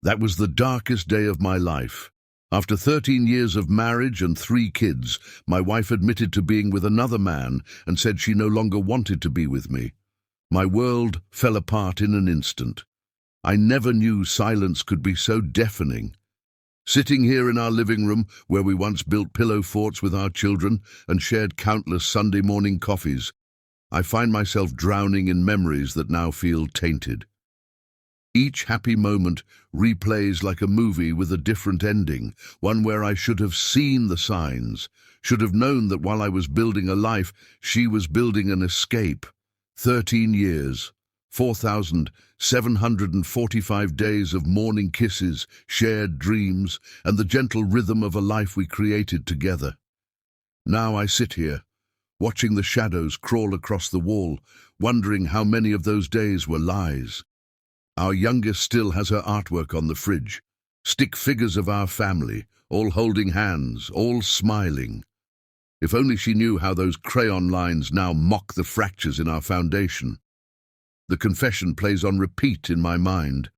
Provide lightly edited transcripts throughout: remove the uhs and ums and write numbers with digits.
That was the darkest day of my life. After 13 years of marriage and 3 kids, my wife admitted to being with another man and said she no longer wanted to be with me. My world fell apart in an instant. I never knew silence could be so deafening. Sitting here in our living room, where we once built pillow forts with our children and shared countless Sunday morning coffees, I find myself drowning in memories that now feel tainted. Each happy moment replays like a movie with a different ending, one where I should have seen the signs, should have known that while I was building a life, she was building an escape. 13 years, 4,745 days of morning kisses, shared dreams, and the gentle rhythm of a life we created together. Now I sit here, watching the shadows crawl across the wall, wondering how many of those days were lies. Our youngest still has her artwork on the fridge, stick figures of our family, all holding hands, all smiling. If only she knew how those crayon lines now mock the fractures in our foundation. The confession plays on repeat in my mind.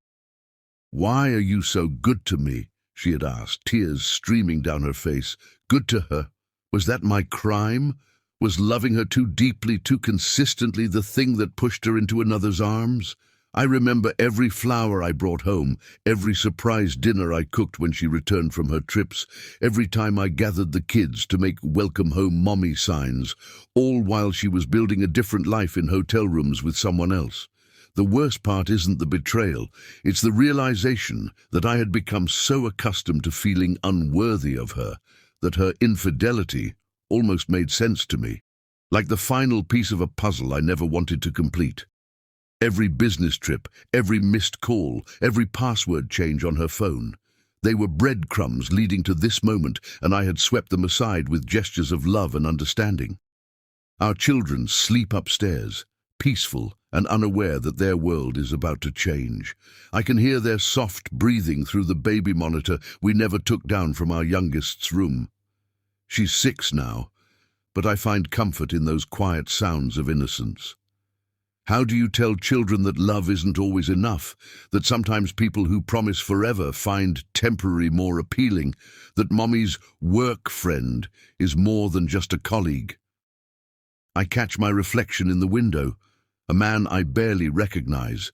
"Why are you so good to me?" she had asked, tears streaming down her face. Good to her? Was that my crime? Was loving her too deeply, too consistently, the thing that pushed her into another's arms? I remember every flower I brought home, every surprise dinner I cooked when she returned from her trips, every time I gathered the kids to make welcome home mommy signs, all while she was building a different life in hotel rooms with someone else. The worst part isn't the betrayal, it's the realization that I had become so accustomed to feeling unworthy of her, that her infidelity almost made sense to me, like the final piece of a puzzle I never wanted to complete. Every business trip, every missed call, every password change on her phone. They were breadcrumbs leading to this moment, and I had swept them aside with gestures of love and understanding. Our children sleep upstairs, peaceful and unaware that their world is about to change. I can hear their soft breathing through the baby monitor we never took down from our youngest's room. She's 6 now, but I find comfort in those quiet sounds of innocence. How do you tell children that love isn't always enough, that sometimes people who promise forever find temporary more appealing, that mommy's work friend is more than just a colleague? I catch my reflection in the window, a man I barely recognize.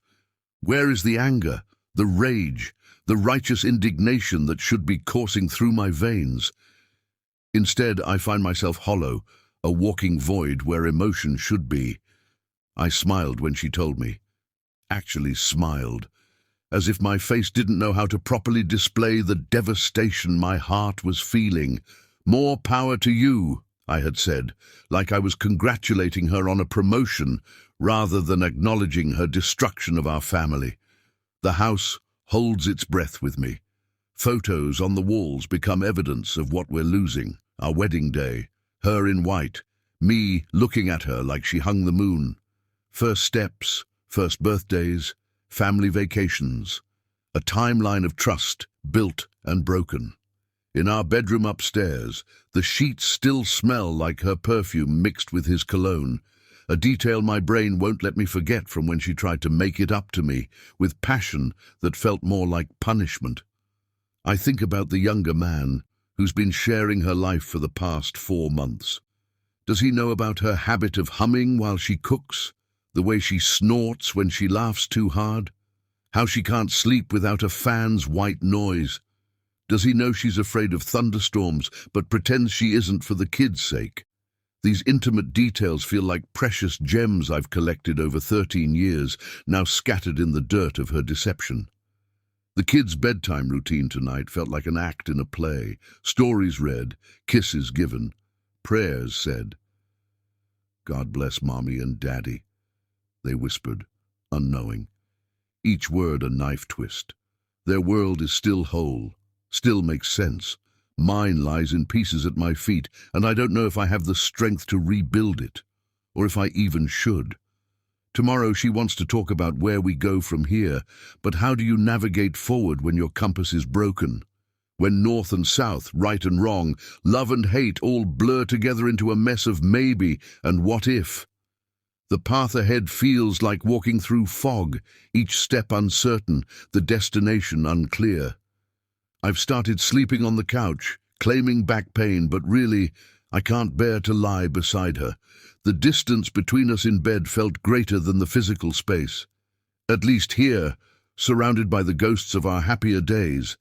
Where is the anger, the rage, the righteous indignation that should be coursing through my veins? Instead, I find myself hollow, a walking void where emotion should be. I smiled when she told me. Actually smiled, as if my face didn't know how to properly display the devastation my heart was feeling. "More power to you," I had said, like I was congratulating her on a promotion rather than acknowledging her destruction of our family. The house holds its breath with me. Photos on the walls become evidence of what we're losing. Our wedding day, her in white, me looking at her like she hung the moon. First steps, first birthdays, family vacations. A timeline of trust, built and broken. In our bedroom upstairs, the sheets still smell like her perfume mixed with his cologne, a detail my brain won't let me forget from when she tried to make it up to me, with passion that felt more like punishment. I think about the younger man, who's been sharing her life for the past 4 months. Does he know about her habit of humming while she cooks? The way she snorts when she laughs too hard? How she can't sleep without a fan's white noise? Does he know she's afraid of thunderstorms, but pretends she isn't for the kids' sake? These intimate details feel like precious gems I've collected over 13 years, now scattered in the dirt of her deception. The kids' bedtime routine tonight felt like an act in a play. Stories read, kisses given, prayers said. "God bless Mommy and Daddy," they whispered, unknowing. Each word a knife twist. Their world is still whole, still makes sense. Mine lies in pieces at my feet, and I don't know if I have the strength to rebuild it, or if I even should. Tomorrow she wants to talk about where we go from here, but how do you navigate forward when your compass is broken? When north and south, right and wrong, love and hate all blur together into a mess of maybe and what if? The path ahead feels like walking through fog, each step uncertain, the destination unclear. I've started sleeping on the couch, claiming back pain, but really, I can't bear to lie beside her. The distance between us in bed felt greater than the physical space. At least here, surrounded by the ghosts of our happier days,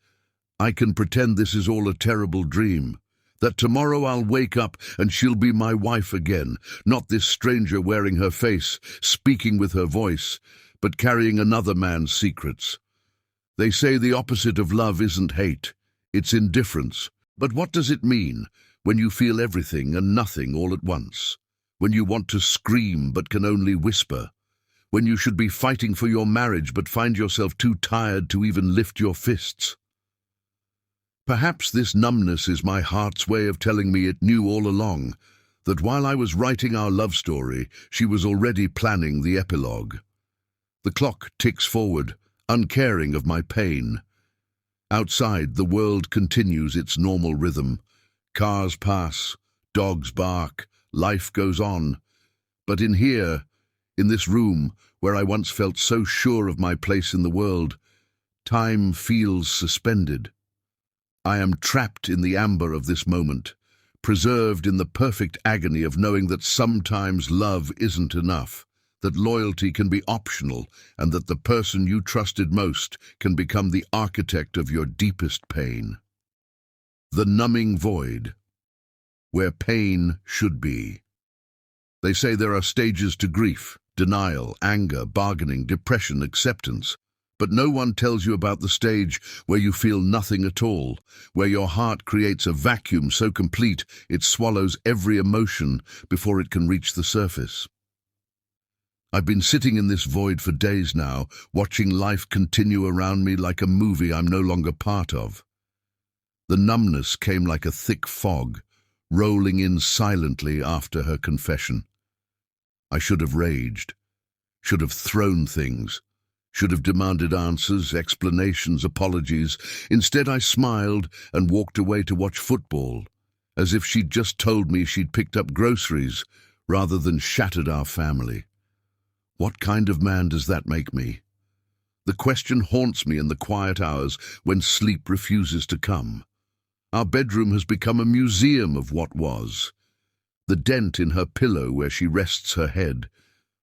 I can pretend this is all a terrible dream. That tomorrow I'll wake up and she'll be my wife again, not this stranger wearing her face, speaking with her voice, but carrying another man's secrets. They say the opposite of love isn't hate, it's indifference. But what does it mean when you feel everything and nothing all at once? When you want to scream but can only whisper? When you should be fighting for your marriage but find yourself too tired to even lift your fists? Perhaps this numbness is my heart's way of telling me it knew all along, that while I was writing our love story, she was already planning the epilogue. The clock ticks forward, uncaring of my pain. Outside, the world continues its normal rhythm. Cars pass, dogs bark, life goes on. But in here, in this room, where I once felt so sure of my place in the world, time feels suspended. I am trapped in the amber of this moment, preserved in the perfect agony of knowing that sometimes love isn't enough, that loyalty can be optional, and that the person you trusted most can become the architect of your deepest pain. The numbing void, where pain should be. They say there are stages to grief: denial, anger, bargaining, depression, acceptance. But no one tells you about the stage where you feel nothing at all, where your heart creates a vacuum so complete it swallows every emotion before it can reach the surface. I've been sitting in this void for days now, watching life continue around me like a movie I'm no longer part of. The numbness came like a thick fog, rolling in silently after her confession. I should have raged, should have thrown things, should have demanded answers, explanations, apologies. Instead, I smiled and walked away to watch football, as if she'd just told me she'd picked up groceries rather than shattered our family. What kind of man does that make me? The question haunts me in the quiet hours when sleep refuses to come. Our bedroom has become a museum of what was. The dent in her pillow where she rests her head,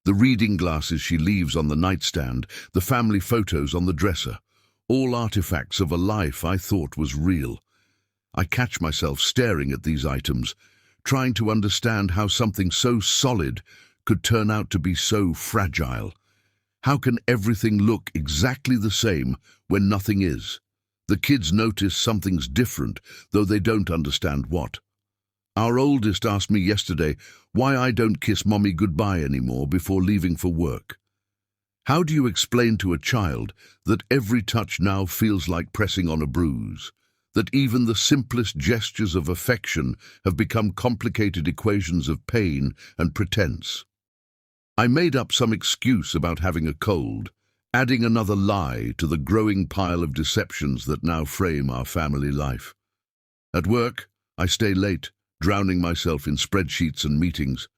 the reading glasses she leaves on the nightstand, the family photos on the dresser, all artifacts of a life I thought was real. I catch myself staring at these items, trying to understand how something so solid could turn out to be so fragile. How can everything look exactly the same when nothing is? The kids notice something's different, though they don't understand what. Our oldest asked me yesterday why I don't kiss Mommy goodbye anymore before leaving for work. How do you explain to a child that every touch now feels like pressing on a bruise? That even the simplest gestures of affection have become complicated equations of pain and pretense? I made up some excuse about having a cold, adding another lie to the growing pile of deceptions that now frame our family life. At work, I stay late, drowning myself in spreadsheets and meetings.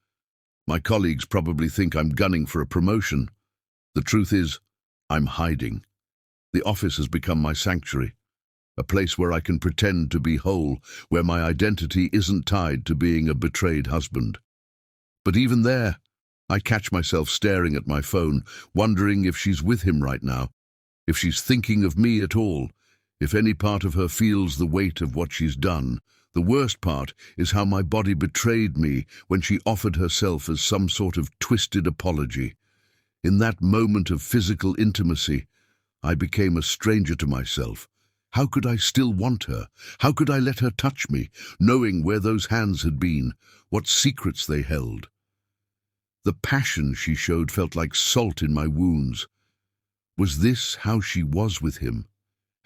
My colleagues probably think I'm gunning for a promotion. The truth is, I'm hiding. The office has become my sanctuary, a place where I can pretend to be whole, where my identity isn't tied to being a betrayed husband. But even there, I catch myself staring at my phone, wondering if she's with him right now, if she's thinking of me at all, if any part of her feels the weight of what she's done. The worst part is how my body betrayed me when she offered herself as some sort of twisted apology. In that moment of physical intimacy, I became a stranger to myself. How could I still want her? How could I let her touch me, knowing where those hands had been, what secrets they held? The passion she showed felt like salt in my wounds. Was this how she was with him?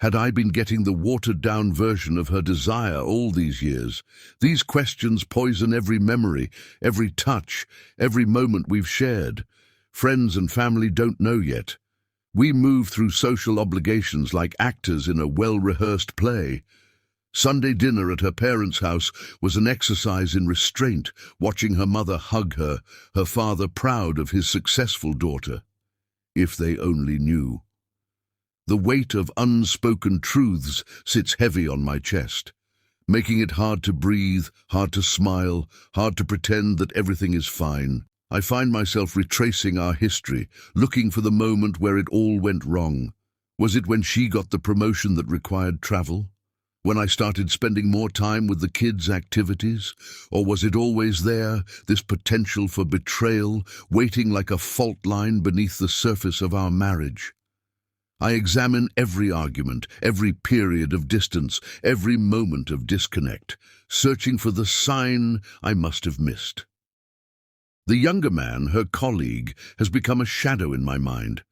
Had I been getting the watered-down version of her desire all these years? These questions poison every memory, every touch, every moment we've shared. Friends and family don't know yet. We move through social obligations like actors in a well-rehearsed play. Sunday dinner at her parents' house was an exercise in restraint, watching her mother hug her, her father proud of his successful daughter. If they only knew. The weight of unspoken truths sits heavy on my chest, making it hard to breathe, hard to smile, hard to pretend that everything is fine. I find myself retracing our history, looking for the moment where it all went wrong. Was it when she got the promotion that required travel? When I started spending more time with the kids' activities? Or was it always there, this potential for betrayal, waiting like a fault line beneath the surface of our marriage? I examine every argument, every period of distance, every moment of disconnect, searching for the sign I must have missed. The younger man, her colleague, has become a shadow in my mind.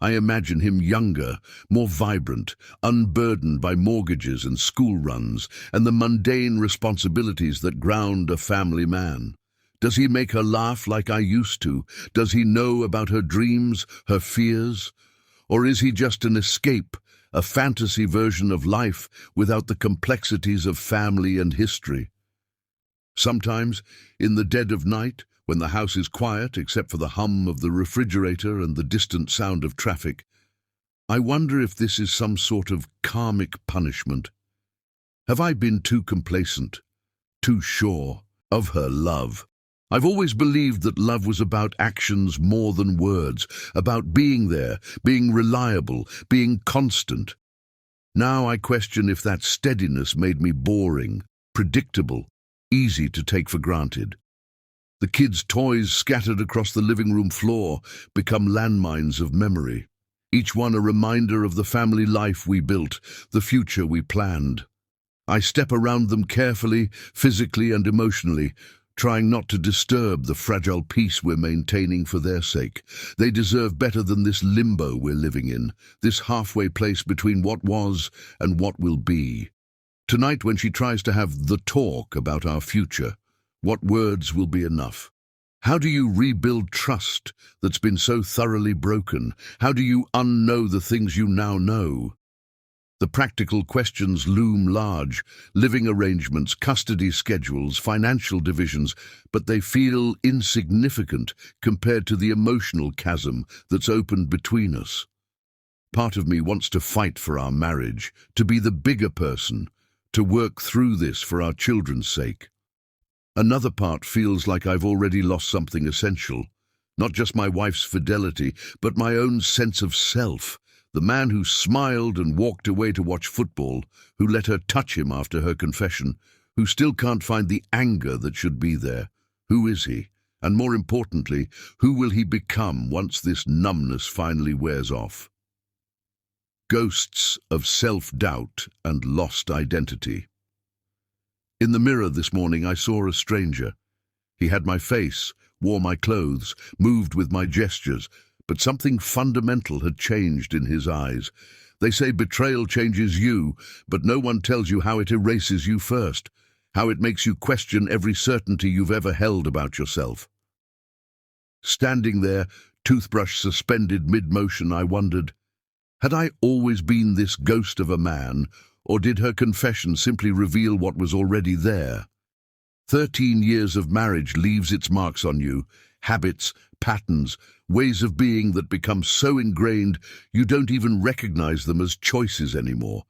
I imagine him younger, more vibrant, unburdened by mortgages and school runs and the mundane responsibilities that ground a family man. Does he make her laugh like I used to? Does he know about her dreams, her fears? Or is he just an escape, a fantasy version of life without the complexities of family and history? Sometimes, in the dead of night, when the house is quiet except for the hum of the refrigerator and the distant sound of traffic, I wonder if this is some sort of karmic punishment. Have I been too complacent, too sure of her love? I've always believed that love was about actions more than words, about being there, being reliable, being constant. Now I question if that steadiness made me boring, predictable, easy to take for granted. The kids' toys scattered across the living room floor become landmines of memory, each one a reminder of the family life we built, the future we planned. I step around them carefully, physically and emotionally, trying not to disturb the fragile peace we're maintaining for their sake. They deserve better than this limbo we're living in, this halfway place between what was and what will be. Tonight, when she tries to have the talk about our future, what words will be enough? How do you rebuild trust that's been so thoroughly broken? How do you unknow the things you now know? The practical questions loom large: living arrangements, custody schedules, financial divisions, but they feel insignificant compared to the emotional chasm that's opened between us. Part of me wants to fight for our marriage, to be the bigger person, to work through this for our children's sake. Another part feels like I've already lost something essential, not just my wife's fidelity, but my own sense of self. The man who smiled and walked away to watch football, who let her touch him after her confession, who still can't find the anger that should be there. Who is he? And more importantly, who will he become once this numbness finally wears off? Ghosts of self-doubt and lost identity. In the mirror this morning I saw a stranger. He had my face, wore my clothes, moved with my gestures, but something fundamental had changed in his eyes. They say betrayal changes you, but no one tells you how it erases you first, how it makes you question every certainty you've ever held about yourself. Standing there, toothbrush suspended mid-motion, I wondered, had I always been this ghost of a man, or did her confession simply reveal what was already there? 13 years of marriage leaves its marks on you, habits, patterns, ways of being that become so ingrained you don't even recognize them as choices anymore.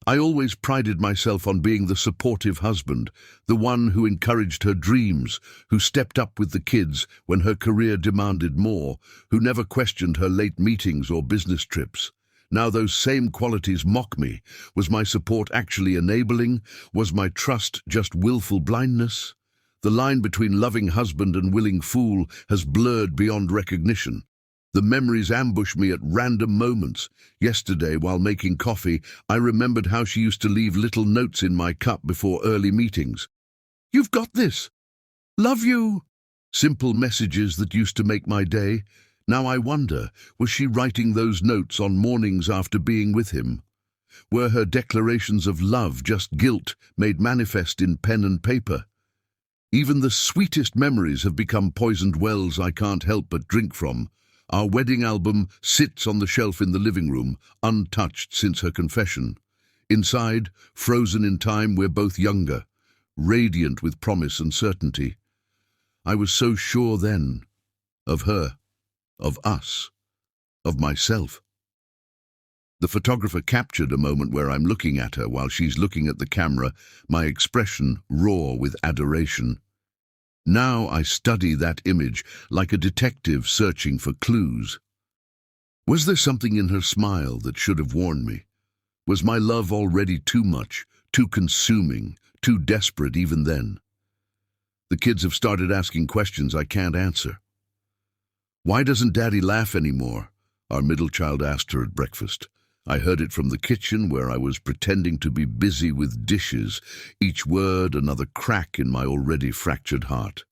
I always prided myself on being the supportive husband, the one who encouraged her dreams, who stepped up with the kids when her career demanded more, who never questioned her late meetings or business trips. Now those same qualities mock me. Was my support actually enabling? Was my trust just willful blindness? The line between loving husband and willing fool has blurred beyond recognition. The memories ambush me at random moments. Yesterday, while making coffee, I remembered how she used to leave little notes in my cup before early meetings. "You've got this. Love you." Simple messages that used to make my day. Now I wonder, was she writing those notes on mornings after being with him? Were her declarations of love just guilt made manifest in pen and paper? Even the sweetest memories have become poisoned wells I can't help but drink from. Our wedding album sits on the shelf in the living room, untouched since her confession. Inside, frozen in time, we're both younger, radiant with promise and certainty. I was so sure then, of her, of us, of myself. The photographer captured a moment where I'm looking at her while she's looking at the camera, my expression raw with adoration. Now I study that image like a detective searching for clues. Was there something in her smile that should have warned me? Was my love already too much, too consuming, too desperate even then? The kids have started asking questions I can't answer. "Why doesn't Daddy laugh anymore?" our middle child asked her at breakfast. I heard it from the kitchen where I was pretending to be busy with dishes, each word another crack in my already fractured heart.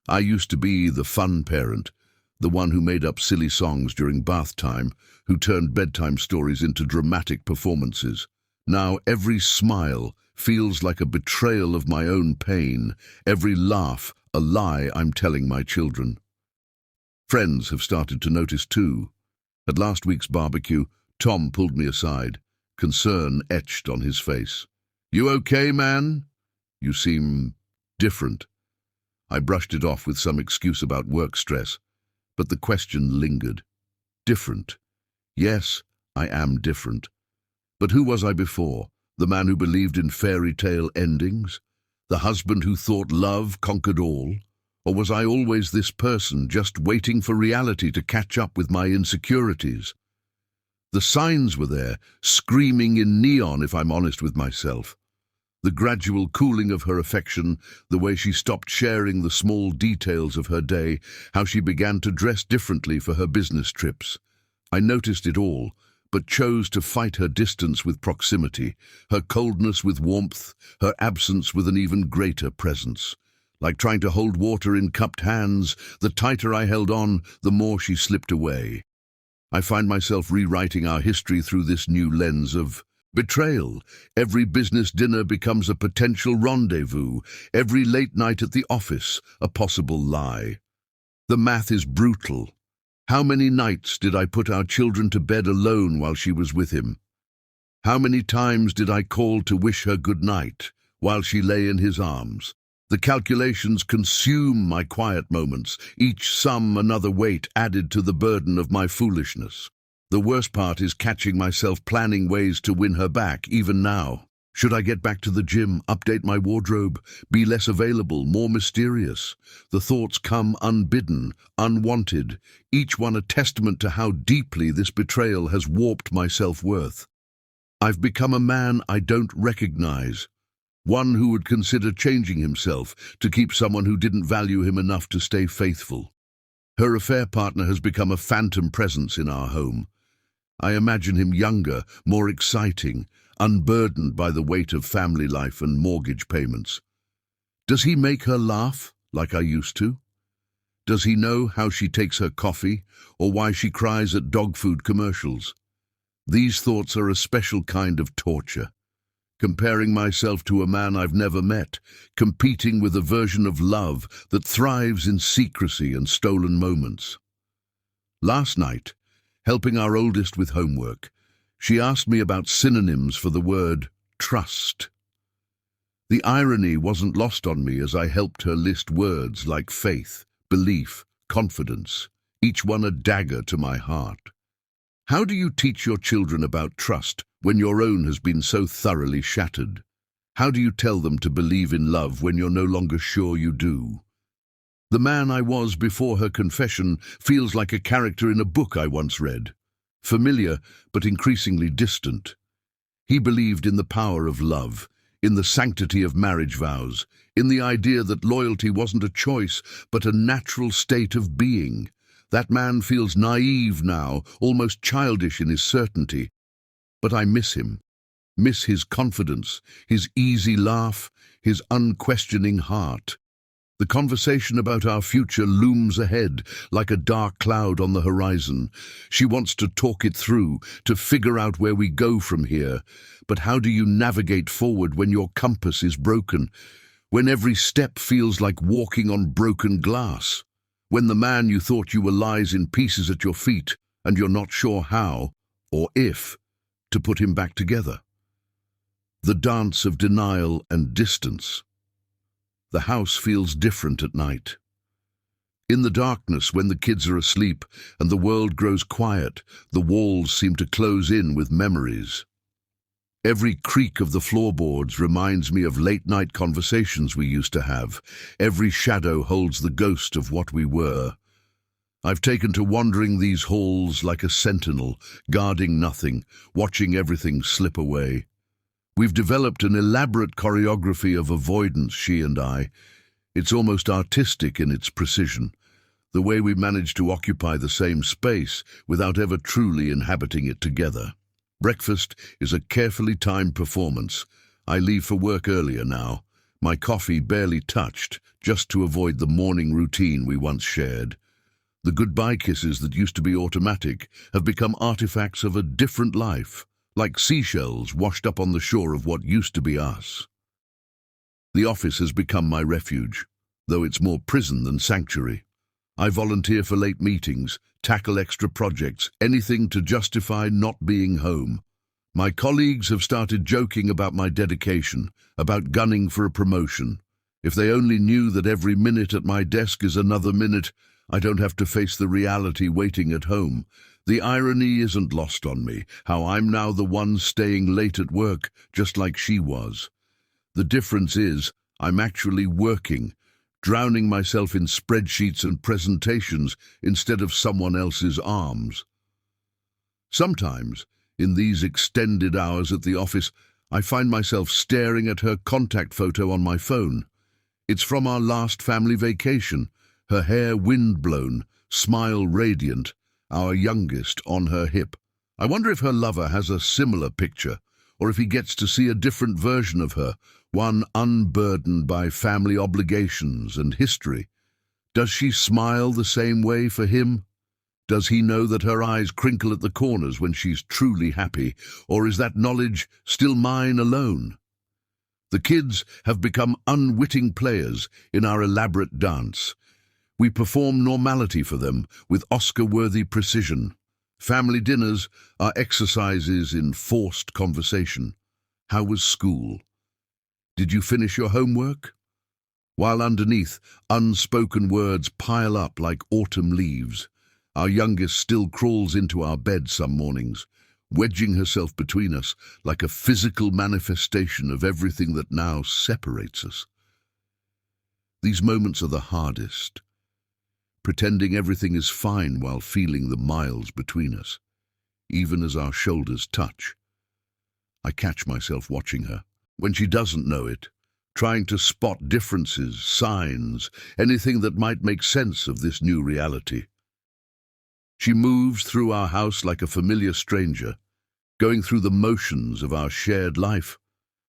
I used to be the fun parent, the one who made up silly songs during bath time, who turned bedtime stories into dramatic performances. Now every smile feels like a betrayal of my own pain, every laugh a lie I'm telling my children. Friends have started to notice too. At last week's barbecue, Tom pulled me aside, concern etched on his face. "You okay, man? You seem different." I brushed it off with some excuse about work stress, but the question lingered. Different. Yes, I am different. But who was I before? The man who believed in fairy tale endings? The husband who thought love conquered all? Or was I always this person, just waiting for reality to catch up with my insecurities? The signs were there, screaming in neon if I'm honest with myself. The gradual cooling of her affection, the way she stopped sharing the small details of her day, how she began to dress differently for her business trips. I noticed it all, but chose to fight her distance with proximity, her coldness with warmth, her absence with an even greater presence. Like trying to hold water in cupped hands, the tighter I held on, the more she slipped away. I find myself rewriting our history through this new lens of betrayal. Every business dinner becomes a potential rendezvous, every late night at the office a possible lie. The math is brutal. How many nights did I put our children to bed alone while she was with him? How many times did I call to wish her good night while she lay in his arms? The calculations consume my quiet moments, each sum another weight added to the burden of my foolishness. The worst part is catching myself planning ways to win her back, even now. Should I get back to the gym, update my wardrobe, be less available, more mysterious? The thoughts come unbidden, unwanted, each one a testament to how deeply this betrayal has warped my self-worth. I've become a man I don't recognize. One who would consider changing himself to keep someone who didn't value him enough to stay faithful. Her affair partner has become a phantom presence in our home. I imagine him younger, more exciting, unburdened by the weight of family life and mortgage payments. Does he make her laugh like I used to? Does he know how she takes her coffee or why she cries at dog food commercials? These thoughts are a special kind of torture. Comparing myself to a man I've never met, competing with a version of love that thrives in secrecy and stolen moments. Last night, helping our oldest with homework, she asked me about synonyms for the word trust. The irony wasn't lost on me as I helped her list words like faith, belief, confidence, each one a dagger to my heart. How do you teach your children about trust when your own has been so thoroughly shattered? How do you tell them to believe in love when you're no longer sure you do? The man I was before her confession feels like a character in a book I once read. Familiar, but increasingly distant. He believed in the power of love, in the sanctity of marriage vows, in the idea that loyalty wasn't a choice, but a natural state of being. That man feels naive now, almost childish in his certainty. But I miss him, miss his confidence, his easy laugh, his unquestioning heart. The conversation about our future looms ahead like a dark cloud on the horizon. She wants to talk it through, to figure out where we go from here. But how do you navigate forward when your compass is broken? When every step feels like walking on broken glass? When the man you thought you were lies in pieces at your feet, and you're not sure how, or if, to put him back together? The dance of denial and distance. The house feels different at night. In the darkness, when the kids are asleep and the world grows quiet, the walls seem to close in with memories. Every creak of the floorboards reminds me of late-night conversations we used to have. Every shadow holds the ghost of what we were. I've taken to wandering these halls like a sentinel, guarding nothing, watching everything slip away. We've developed an elaborate choreography of avoidance, she and I. It's almost artistic in its precision, the way we manage to occupy the same space without ever truly inhabiting it together. Breakfast is a carefully timed performance. I leave for work earlier now, my coffee barely touched, just to avoid the morning routine we once shared. The goodbye kisses that used to be automatic have become artifacts of a different life, like seashells washed up on the shore of what used to be us. The office has become my refuge, though it's more prison than sanctuary. I volunteer for late meetings, tackle extra projects, anything to justify not being home. My colleagues have started joking about my dedication, about gunning for a promotion. If they only knew that every minute at my desk is another minute, I don't have to face the reality waiting at home. The irony isn't lost on me, how I'm now the one staying late at work, just like she was. The difference is, I'm actually working, drowning myself in spreadsheets and presentations instead of someone else's arms. Sometimes, in these extended hours at the office, I find myself staring at her contact photo on my phone. It's from our last family vacation, her hair wind-blown, smile radiant, our youngest on her hip. I wonder if her lover has a similar picture, or if he gets to see a different version of her, one unburdened by family obligations and history. Does she smile the same way for him? Does he know that her eyes crinkle at the corners when she's truly happy, or is that knowledge still mine alone? The kids have become unwitting players in our elaborate dance. We perform normality for them with Oscar-worthy precision. Family dinners are exercises in forced conversation. How was school? Did you finish your homework? While underneath, unspoken words pile up like autumn leaves. Our youngest still crawls into our bed some mornings, wedging herself between us like a physical manifestation of everything that now separates us. These moments are the hardest, pretending everything is fine while feeling the miles between us, even as our shoulders touch. I catch myself watching her, when she doesn't know it, trying to spot differences, signs, anything that might make sense of this new reality. She moves through our house like a familiar stranger, going through the motions of our shared life,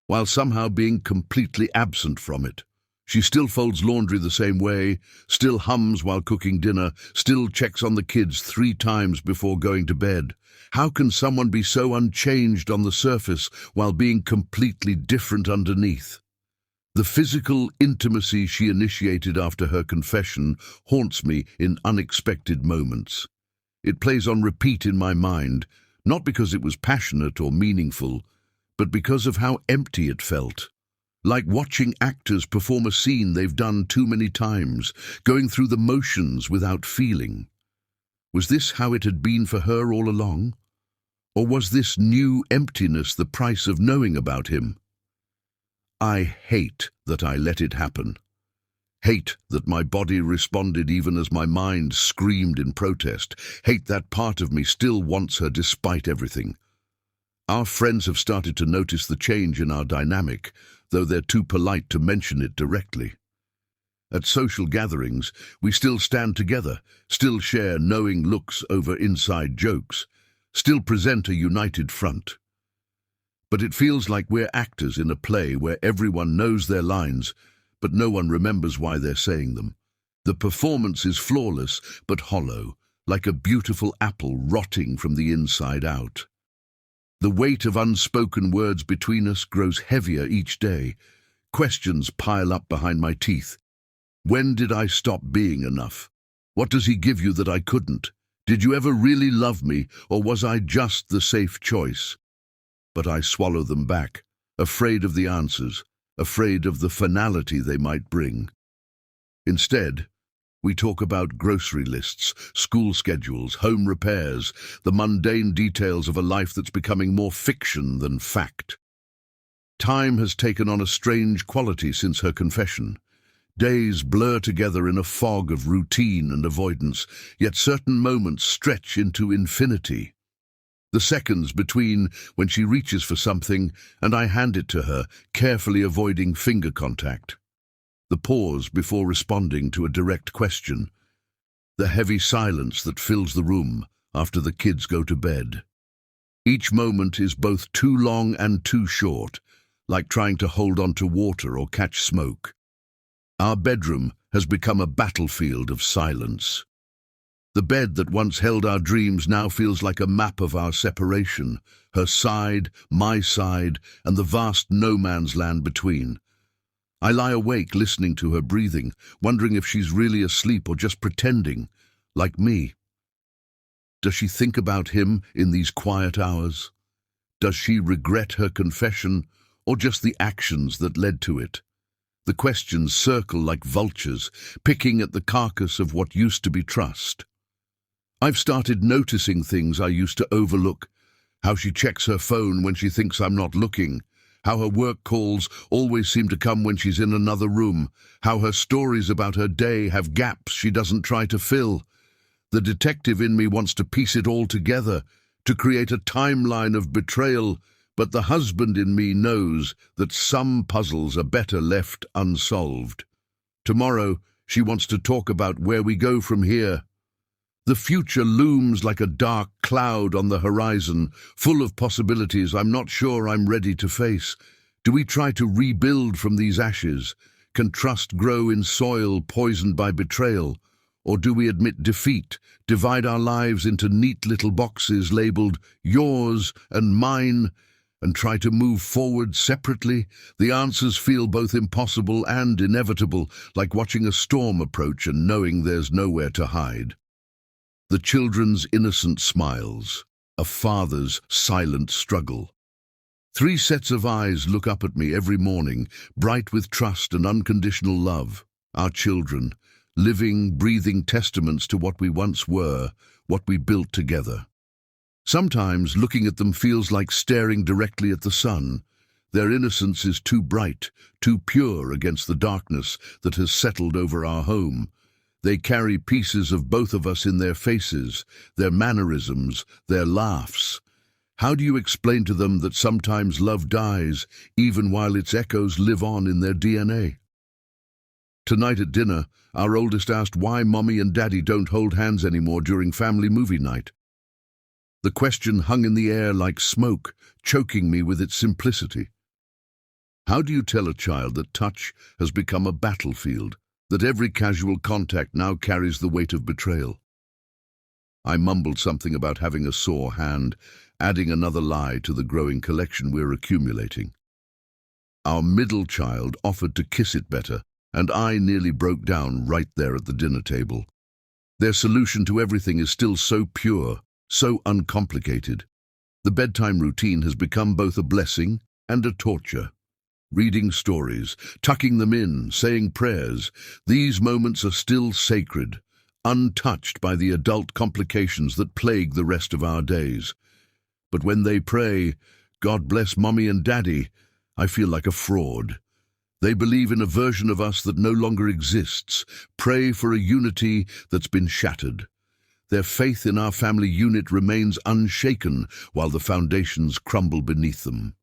while somehow being completely absent from it. She still folds laundry the same way, still hums while cooking dinner, still checks on the kids 3 times before going to bed. How can someone be so unchanged on the surface while being completely different underneath? The physical intimacy she initiated after her confession haunts me in unexpected moments. It plays on repeat in my mind, not because it was passionate or meaningful, but because of how empty it felt. Like watching actors perform a scene they've done too many times, going through the motions without feeling. Was this how it had been for her all along? Or was this new emptiness the price of knowing about him? I hate that I let it happen. Hate that my body responded even as my mind screamed in protest. Hate that part of me still wants her despite everything. Our friends have started to notice the change in our dynamic, though they're too polite to mention it directly. At social gatherings, we still stand together, still share knowing looks over inside jokes, still present a united front. But it feels like we're actors in a play where everyone knows their lines, but no one remembers why they're saying them. The performance is flawless, but hollow, like a beautiful apple rotting from the inside out. The weight of unspoken words between us grows heavier each day. Questions pile up behind my teeth. When did I stop being enough? What does he give you that I couldn't? Did you ever really love me, or was I just the safe choice? But I swallow them back, afraid of the answers, afraid of the finality they might bring. Instead, we talk about grocery lists, school schedules, home repairs, the mundane details of a life that's becoming more fiction than fact. Time has taken on a strange quality since her confession. Days blur together in a fog of routine and avoidance, yet certain moments stretch into infinity. The seconds between when she reaches for something and I hand it to her, carefully avoiding finger contact. The pause before responding to a direct question. The heavy silence that fills the room after the kids go to bed. Each moment is both too long and too short, like trying to hold on to water or catch smoke. Our bedroom has become a battlefield of silence. The bed that once held our dreams now feels like a map of our separation, her side, my side, and the vast no-man's land between. I lie awake listening to her breathing, wondering if she's really asleep or just pretending, like me. Does she think about him in these quiet hours? Does she regret her confession, or just the actions that led to it? The questions circle like vultures, picking at the carcass of what used to be trust. I've started noticing things I used to overlook. How she checks her phone when she thinks I'm not looking. How her work calls always seem to come when she's in another room. How her stories about her day have gaps she doesn't try to fill. The detective in me wants to piece it all together, to create a timeline of betrayal, but the husband in me knows that some puzzles are better left unsolved. Tomorrow, she wants to talk about where we go from here. The future looms like a dark cloud on the horizon, full of possibilities I'm not sure I'm ready to face. Do we try to rebuild from these ashes? Can trust grow in soil poisoned by betrayal? Or do we admit defeat, divide our lives into neat little boxes labeled yours and mine, and try to move forward separately? The answers feel both impossible and inevitable, like watching a storm approach and knowing there's nowhere to hide. The children's innocent smiles, a father's silent struggle. 3 sets of eyes look up at me every morning, bright with trust and unconditional love. Our children, living, breathing testaments to what we once were, what we built together. Sometimes looking at them feels like staring directly at the sun. Their innocence is too bright, too pure against the darkness that has settled over our home. They carry pieces of both of us in their faces, their mannerisms, their laughs. How do you explain to them that sometimes love dies, even while its echoes live on in their DNA? Tonight at dinner, our oldest asked why Mommy and Daddy don't hold hands anymore during family movie night. The question hung in the air like smoke, choking me with its simplicity. How do you tell a child that touch has become a battlefield, that every casual contact now carries the weight of betrayal? I mumbled something about having a sore hand, adding another lie to the growing collection we're accumulating. Our middle child offered to kiss it better, and I nearly broke down right there at the dinner table. Their solution to everything is still so pure, so uncomplicated. The bedtime routine has become both a blessing and a torture. Reading stories, tucking them in, saying prayers, these moments are still sacred, untouched by the adult complications that plague the rest of our days. But when they pray, "God bless Mommy and Daddy," I feel like a fraud. They believe in a version of us that no longer exists, pray for a unity that's been shattered. Their faith in our family unit remains unshaken while the foundations crumble beneath them.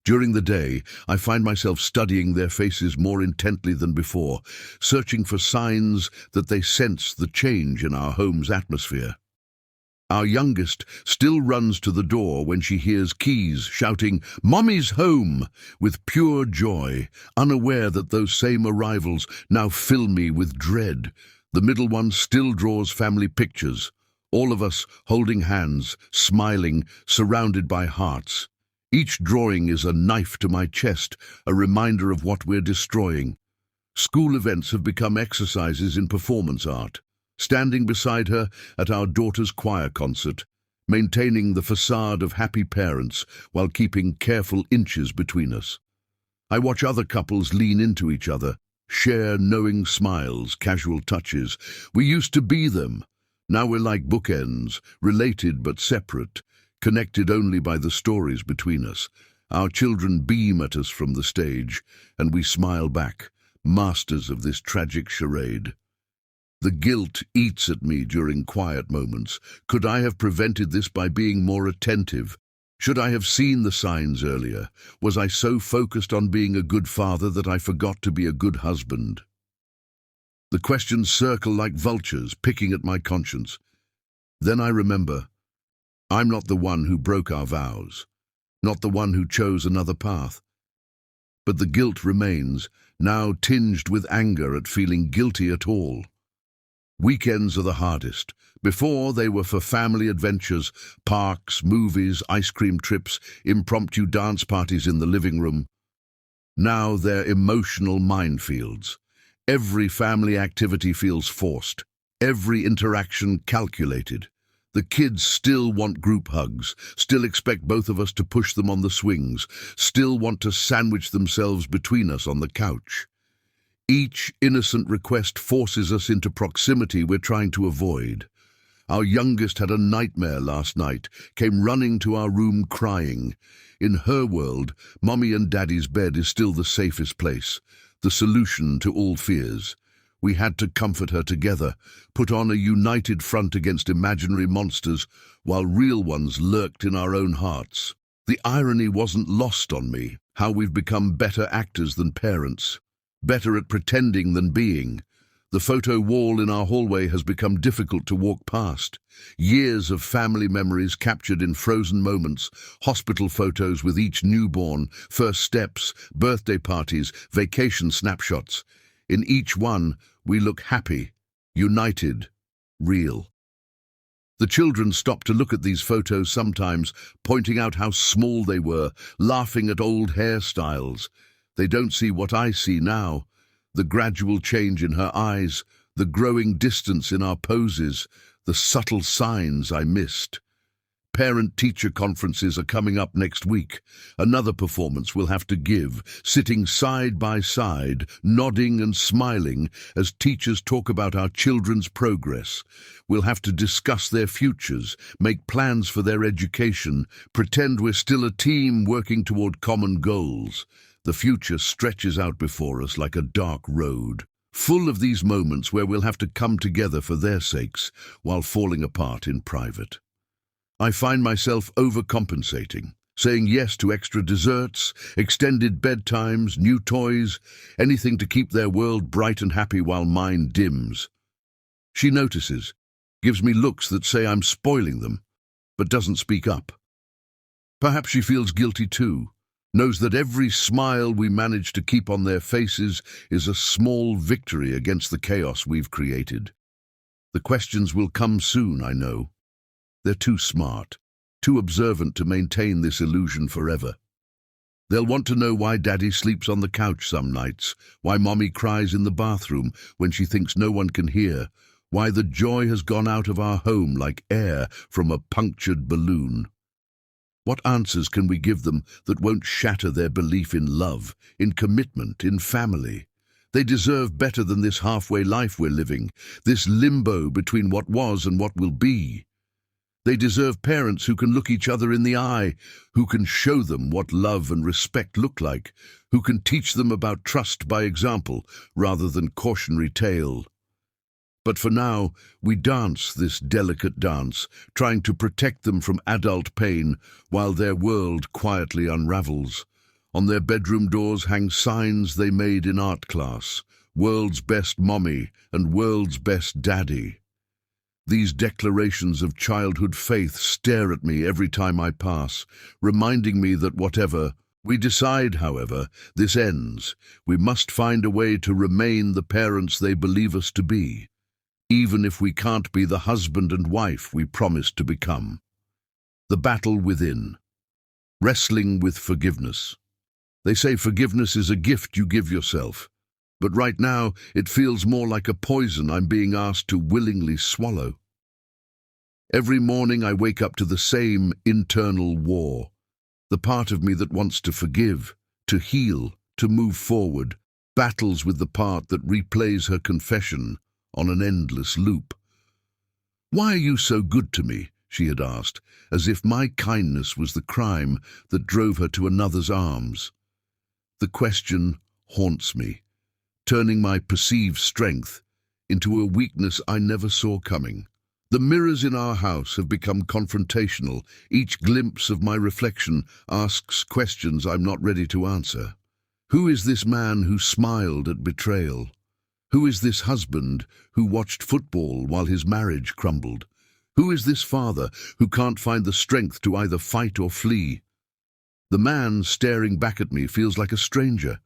During the day, I find myself studying their faces more intently than before, searching for signs that they sense the change in our home's atmosphere. Our youngest still runs to the door when she hears keys shouting, "Mommy's home!" with pure joy, unaware that those same arrivals now fill me with dread. The middle one still draws family pictures, all of us holding hands, smiling, surrounded by hearts. Each drawing is a knife to my chest, a reminder of what we're destroying. School events have become exercises in performance art. Standing beside her at our daughter's choir concert, maintaining the facade of happy parents while keeping careful inches between us. I watch other couples lean into each other, share knowing smiles, casual touches. We used to be them. Now we're like bookends, related but separate, connected only by the stories between us. Our children beam at us from the stage, and we smile back, masters of this tragic charade. The guilt eats at me during quiet moments. Could I have prevented this by being more attentive? Should I have seen the signs earlier? Was I so focused on being a good father that I forgot to be a good husband? The questions circle like vultures, picking at my conscience. Then I remember, I'm not the one who broke our vows, not the one who chose another path. But the guilt remains, now tinged with anger at feeling guilty at all. Weekends are the hardest. Before, they were for family adventures, parks, movies, ice cream trips, impromptu dance parties in the living room. Now they're emotional minefields. Every family activity feels forced, every interaction calculated. The kids still want group hugs, still expect both of us to push them on the swings, still want to sandwich themselves between us on the couch. Each innocent request forces us into proximity we're trying to avoid. Our youngest had a nightmare last night, came running to our room crying. In her world, Mommy and Daddy's bed is still the safest place, the solution to all fears. We had to comfort her together, put on a united front against imaginary monsters, while real ones lurked in our own hearts. The irony wasn't lost on me, how we've become better actors than parents, better at pretending than being. The photo wall in our hallway has become difficult to walk past. Years of family memories captured in frozen moments, hospital photos with each newborn, first steps, birthday parties, vacation snapshots. In each one, we look happy, united, real. The children stop to look at these photos sometimes, pointing out how small they were, laughing at old hairstyles. They don't see what I see now. The gradual change in her eyes, the growing distance in our poses, the subtle signs I missed. Parent-teacher conferences are coming up next week. Another performance we'll have to give, sitting side by side, nodding and smiling as teachers talk about our children's progress. We'll have to discuss their futures, make plans for their education, pretend we're still a team working toward common goals. The future stretches out before us like a dark road, full of these moments where we'll have to come together for their sakes while falling apart in private. I find myself overcompensating, saying yes to extra desserts, extended bedtimes, new toys, anything to keep their world bright and happy while mine dims. She notices, gives me looks that say I'm spoiling them, but doesn't speak up. Perhaps she feels guilty too, knows that every smile we manage to keep on their faces is a small victory against the chaos we've created. The questions will come soon, I know. They're too smart, too observant to maintain this illusion forever. They'll want to know why Daddy sleeps on the couch some nights, why Mommy cries in the bathroom when she thinks no one can hear, why the joy has gone out of our home like air from a punctured balloon. What answers can we give them that won't shatter their belief in love, in commitment, in family? They deserve better than this halfway life we're living, this limbo between what was and what will be. They deserve parents who can look each other in the eye, who can show them what love and respect look like, who can teach them about trust by example rather than cautionary tale. But for now, we dance this delicate dance, trying to protect them from adult pain while their world quietly unravels. On their bedroom doors hang signs they made in art class, "World's Best Mommy" and "World's Best Daddy." These declarations of childhood faith stare at me every time I pass, reminding me that whatever we decide, however, this ends, we must find a way to remain the parents they believe us to be, even if we can't be the husband and wife we promised to become. The battle within. Wrestling with forgiveness. They say forgiveness is a gift you give yourself. But right now, it feels more like a poison I'm being asked to willingly swallow. Every morning I wake up to the same internal war. The part of me that wants to forgive, to heal, to move forward, battles with the part that replays her confession on an endless loop. "Why are you so good to me?" she had asked, as if my kindness was the crime that drove her to another's arms. The question haunts me, turning my perceived strength into a weakness I never saw coming. The mirrors in our house have become confrontational. Each glimpse of my reflection asks questions I'm not ready to answer. Who is this man who smiled at betrayal? Who is this husband who watched football while his marriage crumbled? Who is this father who can't find the strength to either fight or flee? The man staring back at me feels like a stranger,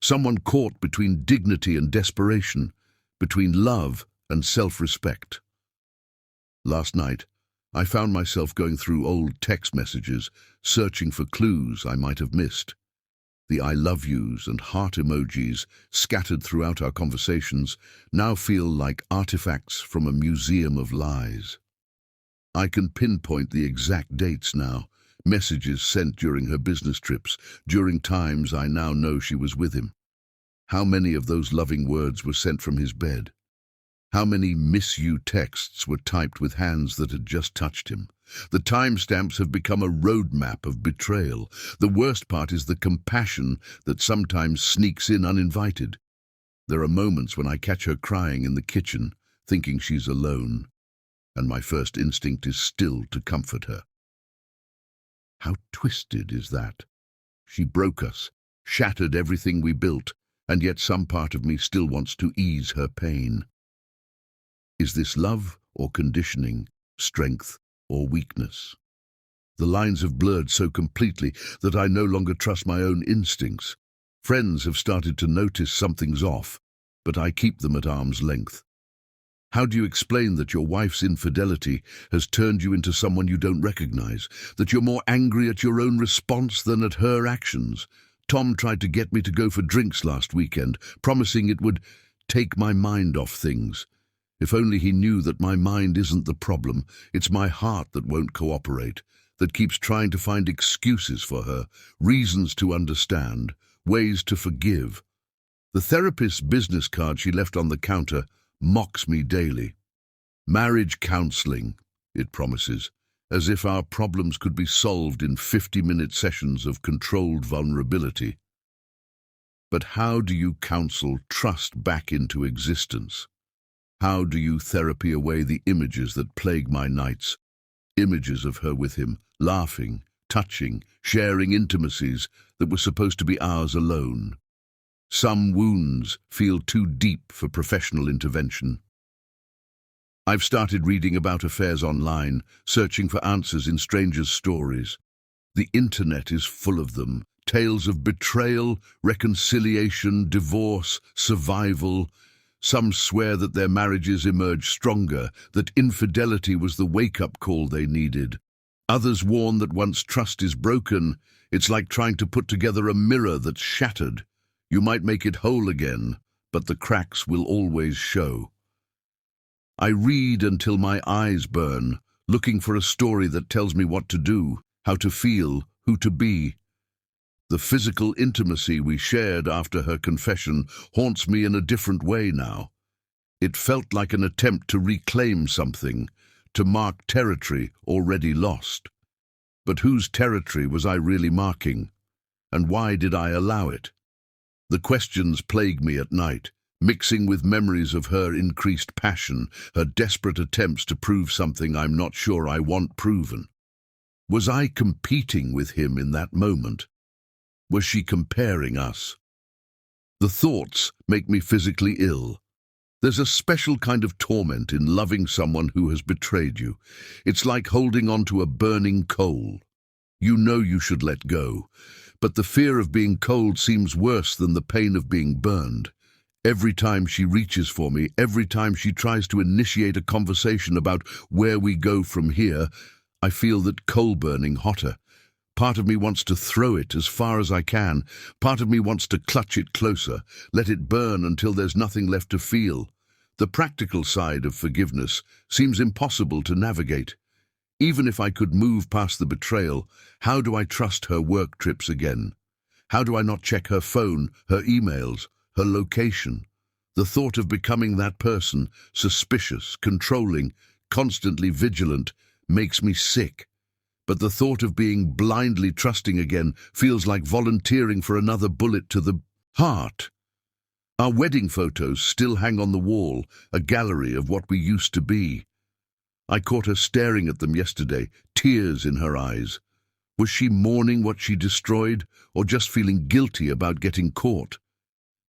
someone caught between dignity and desperation, between love and self-respect. Last night, I found myself going through old text messages, searching for clues I might have missed. The I love yous and heart emojis scattered throughout our conversations now feel like artifacts from a museum of lies. I can pinpoint the exact dates now, messages sent during her business trips, during times I now know she was with him. How many of those loving words were sent from his bed? How many miss you texts were typed with hands that had just touched him? The timestamps have become a roadmap of betrayal. The worst part is the compassion that sometimes sneaks in uninvited. There are moments when I catch her crying in the kitchen, thinking she's alone, and my first instinct is still to comfort her. How twisted is that? She broke us, shattered everything we built, and yet some part of me still wants to ease her pain. Is this love or conditioning, strength or weakness? The lines have blurred so completely that I no longer trust my own instincts. Friends have started to notice something's off, but I keep them at arm's length. How do you explain that your wife's infidelity has turned you into someone you don't recognize, that you're more angry at your own response than at her actions? Tom tried to get me to go for drinks last weekend, promising it would take my mind off things. If only he knew that my mind isn't the problem, it's my heart that won't cooperate, that keeps trying to find excuses for her, reasons to understand, ways to forgive. The therapist's business card she left on the counter mocks me daily. Marriage counseling, it promises, as if our problems could be solved in 50-minute sessions of controlled vulnerability. But how do you counsel trust back into existence? How do you therapy away the images that plague my nights? Images of her with him, laughing, touching, sharing intimacies that were supposed to be ours alone. Some wounds feel too deep for professional intervention. I've started reading about affairs online, searching for answers in strangers' stories. The internet is full of them. Tales of betrayal, reconciliation, divorce, survival. Some swear that their marriages emerged stronger, that infidelity was the wake-up call they needed. Others warn that once trust is broken, it's like trying to put together a mirror that's shattered. You might make it whole again, but the cracks will always show. I read until my eyes burn, looking for a story that tells me what to do, how to feel, who to be. The physical intimacy we shared after her confession haunts me in a different way now. It felt like an attempt to reclaim something, to mark territory already lost. But whose territory was I really marking? And why did I allow it? The questions plague me at night, mixing with memories of her increased passion, her desperate attempts to prove something I'm not sure I want proven. Was I competing with him in that moment? Was she comparing us? The thoughts make me physically ill. There's a special kind of torment in loving someone who has betrayed you. It's like holding on to a burning coal. You know you should let go, but the fear of being cold seems worse than the pain of being burned. Every time she reaches for me, every time she tries to initiate a conversation about where we go from here, I feel that coal burning hotter. Part of me wants to throw it as far as I can. Part of me wants to clutch it closer, let it burn until there's nothing left to feel. The practical side of forgiveness seems impossible to navigate. Even if I could move past the betrayal, how do I trust her work trips again? How do I not check her phone, her emails, her location? The thought of becoming that person, suspicious, controlling, constantly vigilant, makes me sick. But the thought of being blindly trusting again feels like volunteering for another bullet to the heart. Our wedding photos still hang on the wall, a gallery of what we used to be. I caught her staring at them yesterday, tears in her eyes. Was she mourning what she destroyed, or just feeling guilty about getting caught?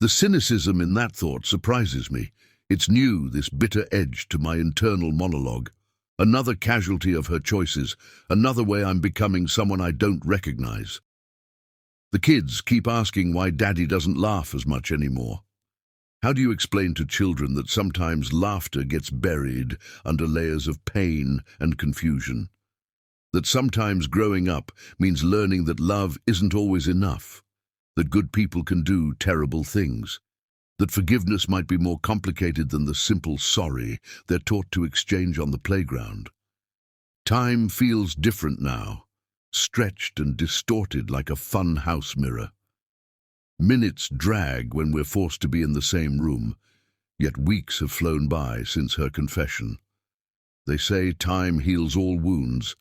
The cynicism in that thought surprises me. It's new, this bitter edge to my internal monologue. Another casualty of her choices, another way I'm becoming someone I don't recognize. The kids keep asking why Daddy doesn't laugh as much anymore. How do you explain to children that sometimes laughter gets buried under layers of pain and confusion? That sometimes growing up means learning that love isn't always enough, that good people can do terrible things, that forgiveness might be more complicated than the simple sorry they're taught to exchange on the playground. Time feels different now, stretched and distorted like a fun house mirror. Minutes drag when we're forced to be in the same room, yet weeks have flown by since her confession. They say time heals all wounds,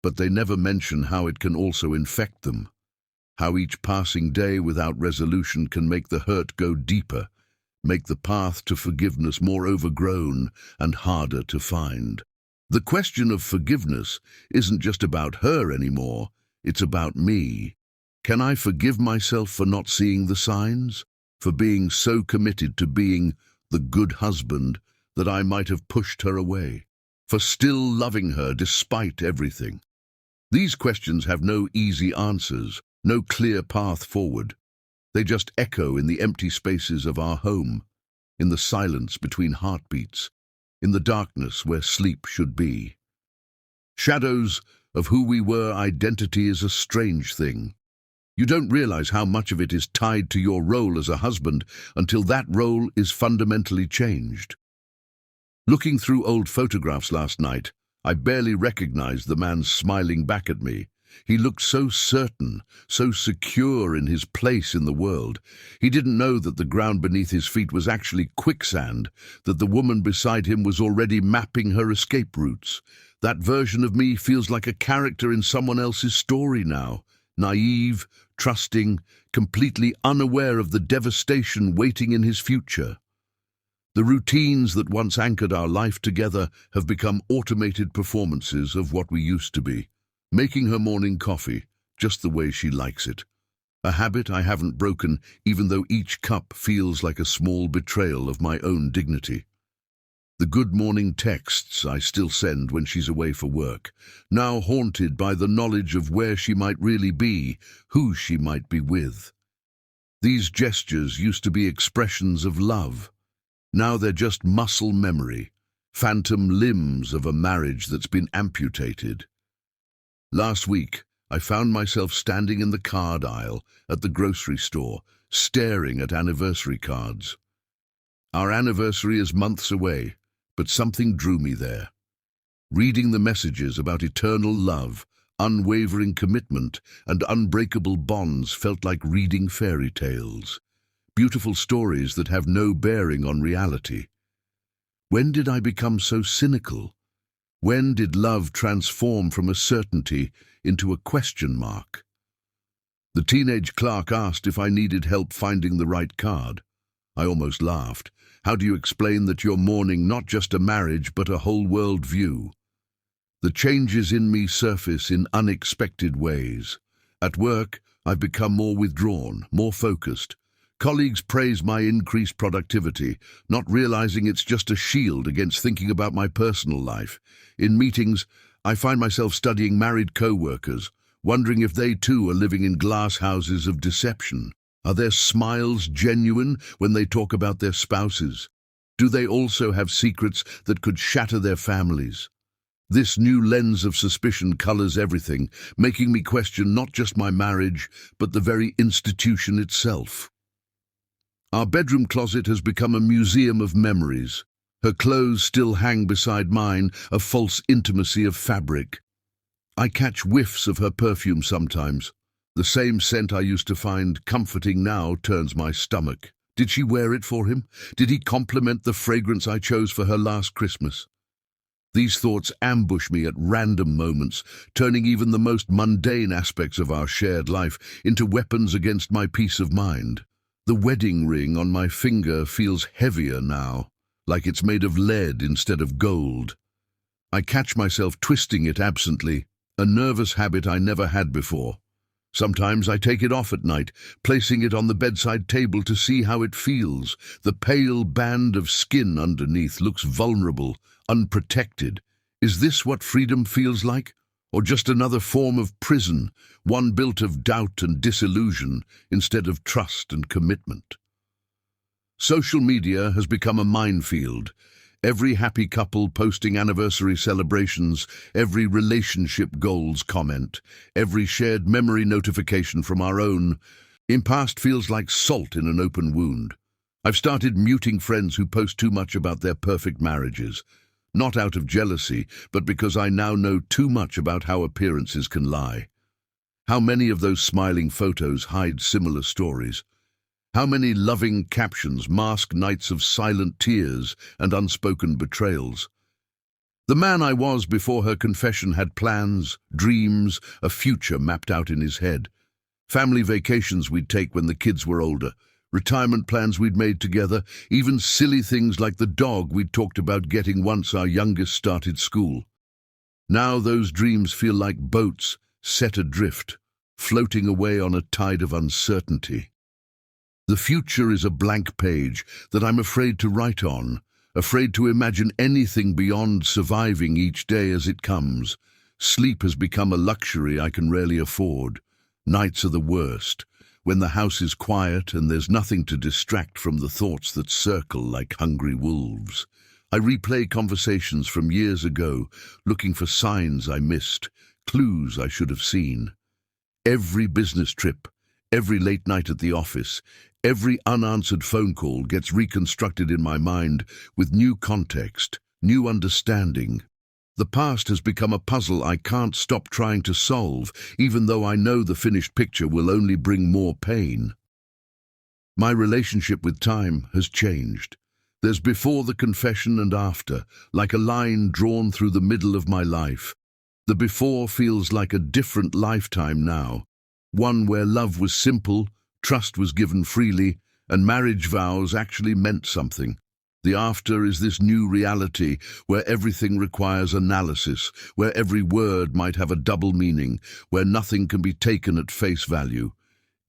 but they never mention how it can also infect them, how each passing day without resolution can make the hurt go deeper, make the path to forgiveness more overgrown and harder to find. The question of forgiveness isn't just about her anymore, it's about me. Can I forgive myself for not seeing the signs, for being so committed to being the good husband that I might have pushed her away, for still loving her despite everything? These questions have no easy answers, no clear path forward. They just echo in the empty spaces of our home, in the silence between heartbeats, in the darkness where sleep should be. Shadows of who we were. Identity is a strange thing. You don't realize how much of it is tied to your role as a husband until that role is fundamentally changed. Looking through old photographs last night, I barely recognized the man smiling back at me. He looked so certain, so secure in his place in the world. He didn't know that the ground beneath his feet was actually quicksand, that the woman beside him was already mapping her escape routes. That version of me feels like a character in someone else's story now, naive, trusting, completely unaware of the devastation waiting in his future. The routines that once anchored our life together have become automated performances of what we used to be. Making her morning coffee, just the way she likes it. A habit I haven't broken, even though each cup feels like a small betrayal of my own dignity. The good morning texts I still send when she's away for work, now haunted by the knowledge of where she might really be, who she might be with. These gestures used to be expressions of love. Now they're just muscle memory, phantom limbs of a marriage that's been amputated. Last week, I found myself standing in the card aisle at the grocery store, staring at anniversary cards. Our anniversary is months away, but something drew me there. Reading the messages about eternal love, unwavering commitment, and unbreakable bonds felt like reading fairy tales. Beautiful stories that have no bearing on reality. When did I become so cynical? When did love transform from a certainty into a question mark? The teenage clerk asked if I needed help finding the right card. I almost laughed. How do you explain that you're mourning not just a marriage but a whole world view? The changes in me surface in unexpected ways. At work, I've become more withdrawn, more focused. Colleagues praise my increased productivity, not realizing it's just a shield against thinking about my personal life. In meetings, I find myself studying married co-workers, wondering if they too are living in glass houses of deception. Are their smiles genuine when they talk about their spouses? Do they also have secrets that could shatter their families? This new lens of suspicion colors everything, making me question not just my marriage, but the very institution itself. Our bedroom closet has become a museum of memories. Her clothes still hang beside mine, a false intimacy of fabric. I catch whiffs of her perfume sometimes. The same scent I used to find comforting now turns my stomach. Did she wear it for him? Did he compliment the fragrance I chose for her last Christmas? These thoughts ambush me at random moments, turning even the most mundane aspects of our shared life into weapons against my peace of mind. The wedding ring on my finger feels heavier now, like it's made of lead instead of gold. I catch myself twisting it absently, a nervous habit I never had before. Sometimes I take it off at night, placing it on the bedside table to see how it feels. The pale band of skin underneath looks vulnerable, unprotected. Is this what freedom feels like? Or just another form of prison, one built of doubt and disillusion instead of trust and commitment? Social media has become a minefield. Every happy couple posting anniversary celebrations, every relationship goals comment, every shared memory notification from our own past feels like salt in an open wound. I've started muting friends who post too much about their perfect marriages, not out of jealousy, but because I now know too much about how appearances can lie. How many of those smiling photos hide similar stories? How many loving captions mask nights of silent tears and unspoken betrayals? The man I was before her confession had plans, dreams, a future mapped out in his head. Family vacations we'd take when the kids were older, retirement plans we'd made together, even silly things like the dog we'd talked about getting once our youngest started school. Now those dreams feel like boats set adrift, floating away on a tide of uncertainty. The future is a blank page that I'm afraid to write on, afraid to imagine anything beyond surviving each day as it comes. Sleep has become a luxury I can rarely afford. Nights are the worst, when the house is quiet and there's nothing to distract from the thoughts that circle like hungry wolves. I replay conversations from years ago, looking for signs I missed, clues I should have seen. Every business trip, every late night at the office, every unanswered phone call gets reconstructed in my mind with new context, new understanding. The past has become a puzzle I can't stop trying to solve, even though I know the finished picture will only bring more pain. My relationship with time has changed. There's before the confession and after, like a line drawn through the middle of my life. The before feels like a different lifetime now, one where love was simple, trust was given freely, and marriage vows actually meant something. The after is this new reality where everything requires analysis, where every word might have a double meaning, where nothing can be taken at face value.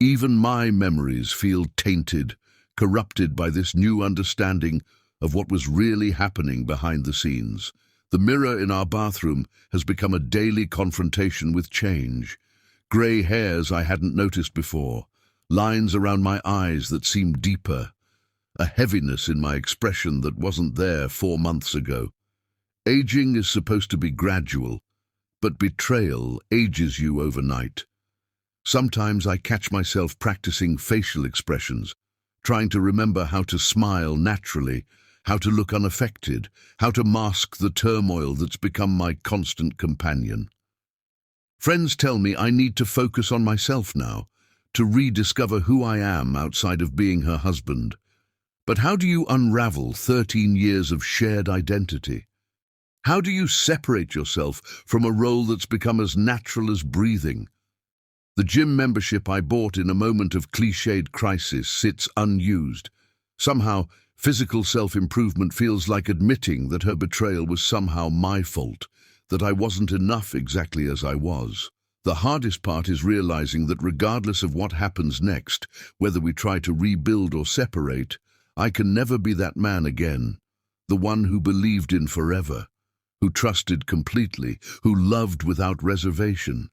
Even my memories feel tainted, corrupted by this new understanding of what was really happening behind the scenes. The mirror in our bathroom has become a daily confrontation with change. Grey hairs I hadn't noticed before, lines around my eyes that seemed deeper, a heaviness in my expression that wasn't there 4 months ago. Aging is supposed to be gradual, but betrayal ages you overnight. Sometimes I catch myself practicing facial expressions, trying to remember how to smile naturally, how to look unaffected, how to mask the turmoil that's become my constant companion. Friends tell me I need to focus on myself now, to rediscover who I am outside of being her husband. But how do you unravel 13 years of shared identity? How do you separate yourself from a role that's become as natural as breathing? The gym membership I bought in a moment of cliched crisis sits unused. Somehow, physical self-improvement feels like admitting that her betrayal was somehow my fault, that I wasn't enough exactly as I was. The hardest part is realizing that regardless of what happens next, whether we try to rebuild or separate, I can never be that man again, the one who believed in forever, who trusted completely, who loved without reservation.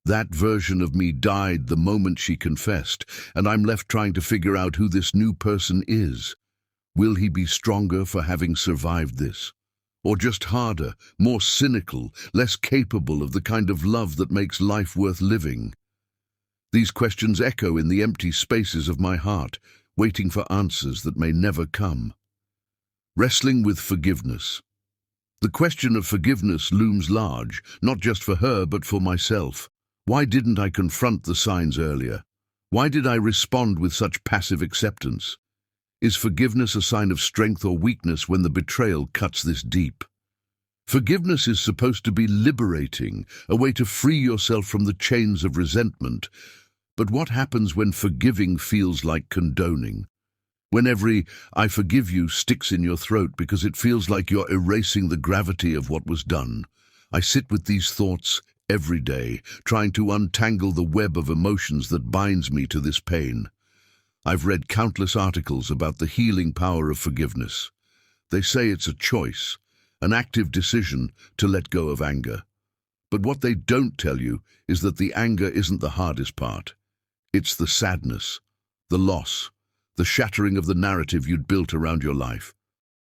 That version of me died the moment she confessed, and I'm left trying to figure out who this new person is. Will he be stronger for having survived this? Or just harder, more cynical, less capable of the kind of love that makes life worth living? These questions echo in the empty spaces of my heart, waiting for answers that may never come. Wrestling with forgiveness. The question of forgiveness looms large, not just for her, but for myself. Why didn't I confront the signs earlier? Why did I respond with such passive acceptance? Is forgiveness a sign of strength or weakness when the betrayal cuts this deep? Forgiveness is supposed to be liberating, a way to free yourself from the chains of resentment. But what happens when forgiving feels like condoning? When every "I forgive you" sticks in your throat because it feels like you're erasing the gravity of what was done. I sit with these thoughts every day, trying to untangle the web of emotions that binds me to this pain. I've read countless articles about the healing power of forgiveness. They say it's a choice, an active decision to let go of anger. But what they don't tell you is that the anger isn't the hardest part. It's the sadness, the loss, the shattering of the narrative you'd built around your life.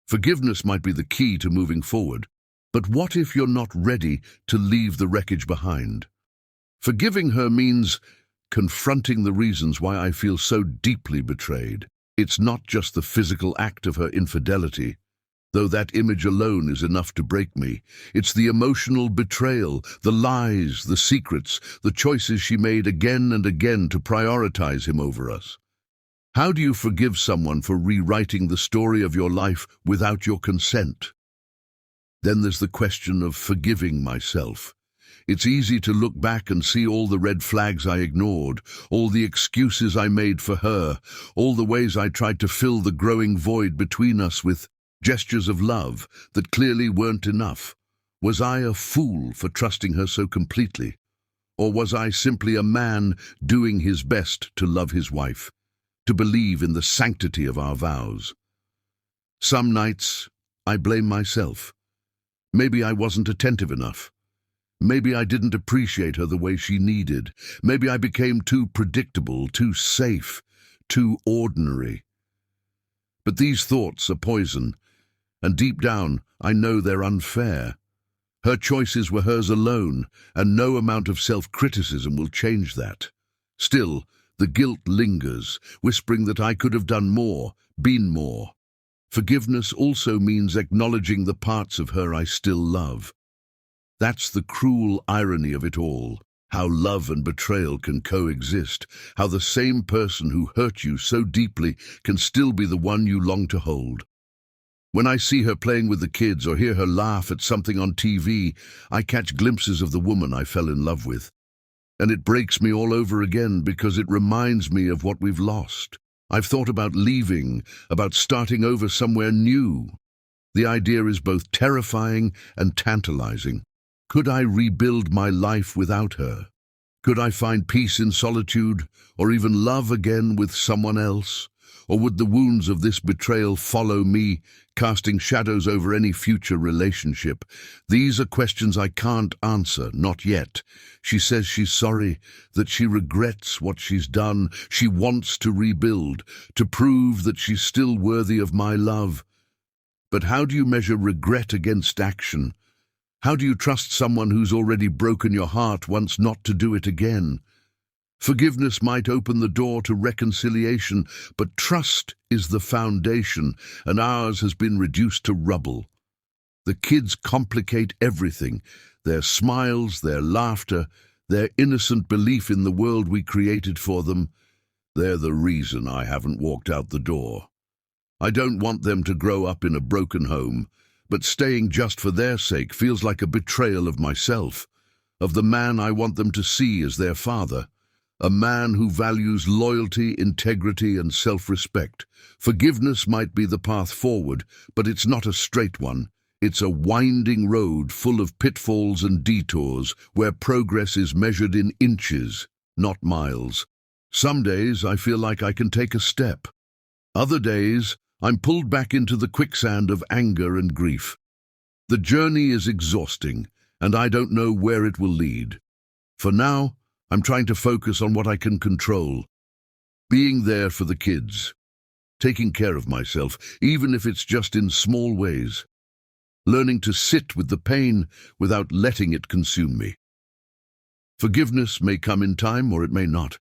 Forgiveness might be the key to moving forward, but what if you're not ready to leave the wreckage behind? Forgiving her means confronting the reasons why I feel so deeply betrayed. It's not just the physical act of her infidelity, though that image alone is enough to break me. It's the emotional betrayal, the lies, the secrets, the choices she made again and again to prioritize him over us. How do you forgive someone for rewriting the story of your life without your consent? Then there's the question of forgiving myself. It's easy to look back and see all the red flags I ignored, all the excuses I made for her, all the ways I tried to fill the growing void between us with gestures of love that clearly weren't enough. Was I a fool for trusting her so completely? Or was I simply a man doing his best to love his wife, to believe in the sanctity of our vows? Some nights I blame myself. Maybe I wasn't attentive enough. Maybe I didn't appreciate her the way she needed. Maybe I became too predictable, too safe, too ordinary. But these thoughts are poison, and deep down I know they're unfair. Her choices were hers alone, and no amount of self-criticism will change that. Still, the guilt lingers, whispering that I could have done more, been more. Forgiveness also means acknowledging the parts of her I still love. That's the cruel irony of it all, how love and betrayal can coexist, how the same person who hurt you so deeply can still be the one you long to hold. When I see her playing with the kids or hear her laugh at something on TV, I catch glimpses of the woman I fell in love with. And it breaks me all over again because it reminds me of what we've lost. I've thought about leaving, about starting over somewhere new. The idea is both terrifying and tantalizing. Could I rebuild my life without her? Could I find peace in solitude, or even love again with someone else? Or would the wounds of this betrayal follow me, casting shadows over any future relationship? These are questions I can't answer, not yet. She says she's sorry, that she regrets what she's done. She wants to rebuild, to prove that she's still worthy of my love. But how do you measure regret against action? How do you trust someone who's already broken your heart once not to do it again? Forgiveness might open the door to reconciliation, but trust is the foundation, and ours has been reduced to rubble. The kids complicate everything, their smiles, their laughter, their innocent belief in the world we created for them. They're the reason I haven't walked out the door. I don't want them to grow up in a broken home, but staying just for their sake feels like a betrayal of myself, of the man I want them to see as their father. A man who values loyalty, integrity, and self-respect. Forgiveness might be the path forward, but it's not a straight one. It's a winding road full of pitfalls and detours where progress is measured in inches, not miles. Some days I feel like I can take a step. Other days I'm pulled back into the quicksand of anger and grief. The journey is exhausting, and I don't know where it will lead. For now, I'm trying to focus on what I can control. Being there for the kids. Taking care of myself, even if it's just in small ways. Learning to sit with the pain without letting it consume me. Forgiveness may come in time or it may not.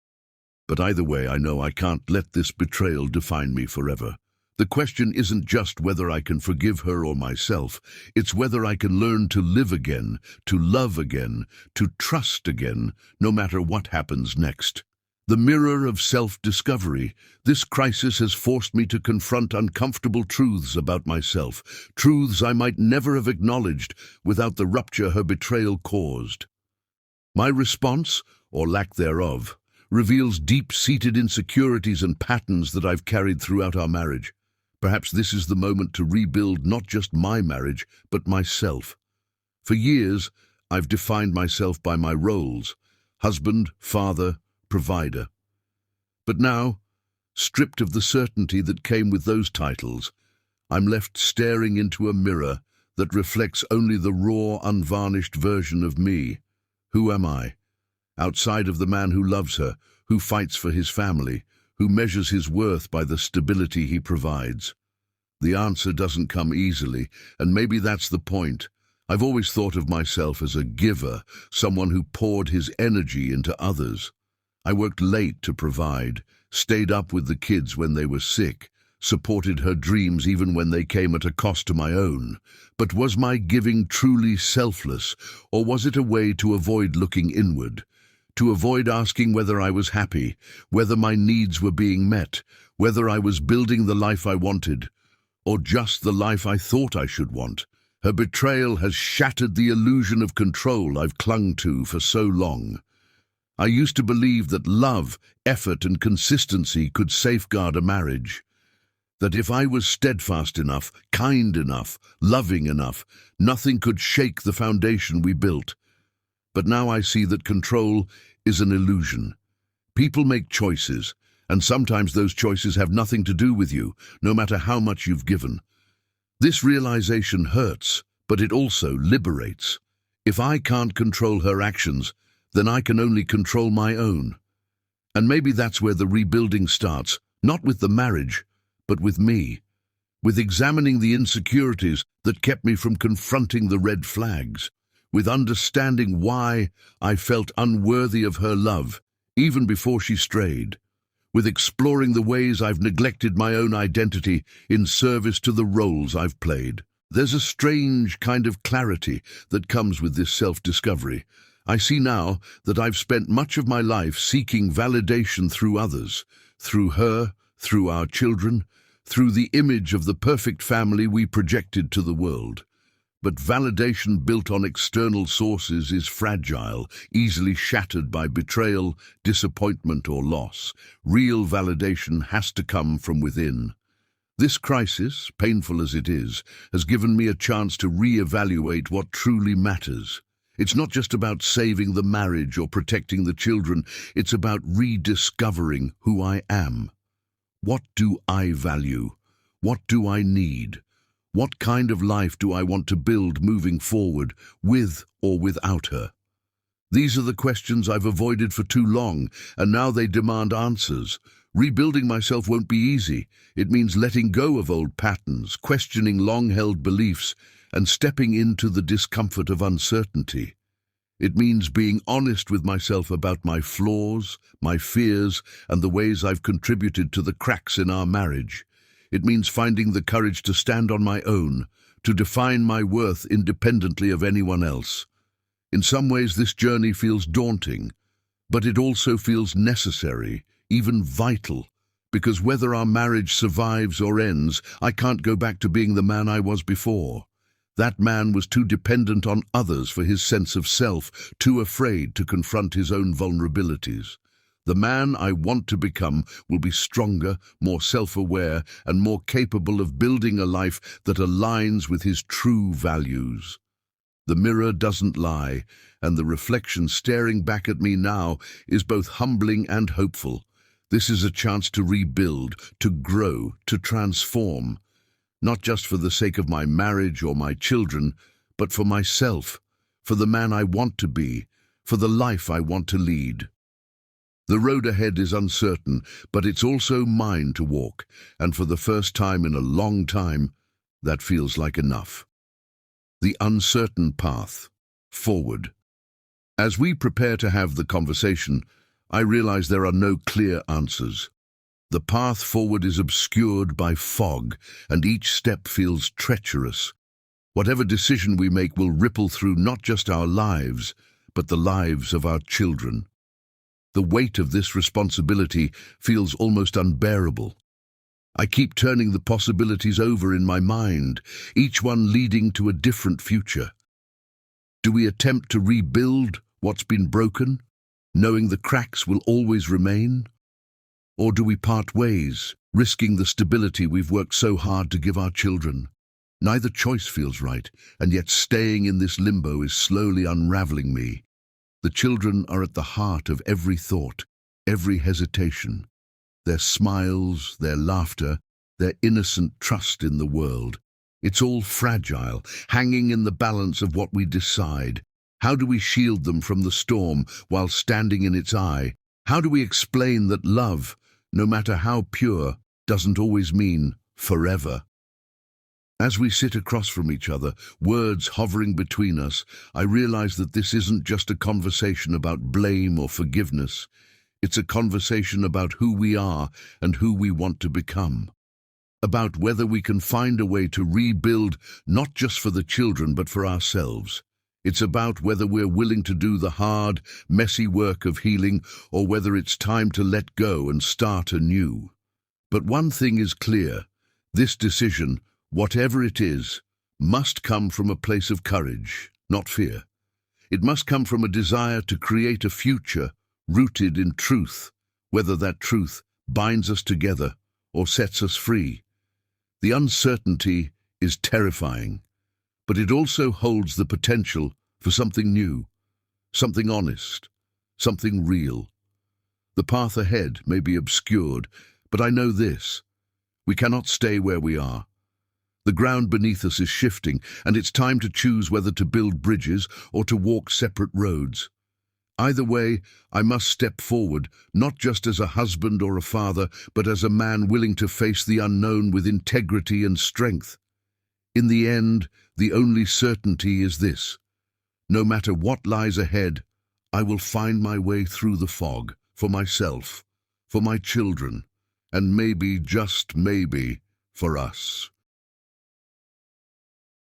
But either way, I know I can't let this betrayal define me forever. The question isn't just whether I can forgive her or myself, it's whether I can learn to live again, to love again, to trust again, no matter what happens next. The mirror of self-discovery. This crisis has forced me to confront uncomfortable truths about myself, truths I might never have acknowledged without the rupture her betrayal caused. My response, or lack thereof, reveals deep-seated insecurities and patterns that I've carried throughout our marriage. Perhaps this is the moment to rebuild not just my marriage, but myself. For years, I've defined myself by my roles: husband, father, provider. But now, stripped of the certainty that came with those titles, I'm left staring into a mirror that reflects only the raw, unvarnished version of me. Who am I? Outside of the man who loves her, who fights for his family, who measures his worth by the stability he provides. The answer doesn't come easily, and maybe that's the point. I've always thought of myself as a giver, someone who poured his energy into others. I worked late to provide, stayed up with the kids when they were sick, supported her dreams even when they came at a cost to my own. But was my giving truly selfless, or was it a way to avoid looking inward? To avoid asking whether I was happy, whether my needs were being met, whether I was building the life I wanted, or just the life I thought I should want? Her betrayal has shattered the illusion of control I've clung to for so long. I used to believe that love, effort, and consistency could safeguard a marriage. That if I was steadfast enough, kind enough, loving enough, nothing could shake the foundation we built. But now I see that control is an illusion. People make choices, and sometimes those choices have nothing to do with you, no matter how much you've given. This realization hurts, but it also liberates. If I can't control her actions, then I can only control my own. And maybe that's where the rebuilding starts, not with the marriage, but with me, with examining the insecurities that kept me from confronting the red flags, with understanding why I felt unworthy of her love, even before she strayed, with exploring the ways I've neglected my own identity in service to the roles I've played. There's a strange kind of clarity that comes with this self-discovery. I see now that I've spent much of my life seeking validation through others, through her, through our children, through the image of the perfect family we projected to the world. But validation built on external sources is fragile, easily shattered by betrayal, disappointment, or loss. Real validation has to come from within. This crisis, painful as it is, has given me a chance to re-evaluate what truly matters. It's not just about saving the marriage or protecting the children, it's about rediscovering who I am. What do I value? What do I need? What kind of life do I want to build moving forward, with or without her? These are the questions I've avoided for too long, and now they demand answers. Rebuilding myself won't be easy. It means letting go of old patterns, questioning long-held beliefs, and stepping into the discomfort of uncertainty. It means being honest with myself about my flaws, my fears, and the ways I've contributed to the cracks in our marriage. It means finding the courage to stand on my own, to define my worth independently of anyone else. In some ways, this journey feels daunting, but it also feels necessary, even vital, because whether our marriage survives or ends, I can't go back to being the man I was before. That man was too dependent on others for his sense of self, too afraid to confront his own vulnerabilities. The man I want to become will be stronger, more self-aware, and more capable of building a life that aligns with his true values. The mirror doesn't lie, and the reflection staring back at me now is both humbling and hopeful. This is a chance to rebuild, to grow, to transform. Not just for the sake of my marriage or my children, but for myself, for the man I want to be, for the life I want to lead. The road ahead is uncertain, but it's also mine to walk, and for the first time in a long time, that feels like enough. The uncertain path forward. As we prepare to have the conversation, I realize there are no clear answers. The path forward is obscured by fog, and each step feels treacherous. Whatever decision we make will ripple through not just our lives, but the lives of our children. The weight of this responsibility feels almost unbearable. I keep turning the possibilities over in my mind, each one leading to a different future. Do we attempt to rebuild what's been broken, knowing the cracks will always remain? Or do we part ways, risking the stability we've worked so hard to give our children? Neither choice feels right, and yet staying in this limbo is slowly unraveling me. The children are at the heart of every thought, every hesitation. Their smiles, their laughter, their innocent trust in the world. It's all fragile, hanging in the balance of what we decide. How do we shield them from the storm while standing in its eye? How do we explain that love, no matter how pure, doesn't always mean forever? As we sit across from each other, words hovering between us, I realize that this isn't just a conversation about blame or forgiveness. It's a conversation about who we are and who we want to become. About whether we can find a way to rebuild not just for the children but for ourselves. It's about whether we're willing to do the hard, messy work of healing or whether it's time to let go and start anew. But one thing is clear, this decision, whatever it is, must come from a place of courage, not fear. It must come from a desire to create a future rooted in truth, whether that truth binds us together or sets us free. The uncertainty is terrifying, but it also holds the potential for something new, something honest, something real. The path ahead may be obscured, but I know this: we cannot stay where we are. The ground beneath us is shifting, and it's time to choose whether to build bridges or to walk separate roads. Either way, I must step forward, not just as a husband or a father, but as a man willing to face the unknown with integrity and strength. In the end, the only certainty is this: no matter what lies ahead, I will find my way through the fog, for myself, for my children, and maybe, just maybe, for us.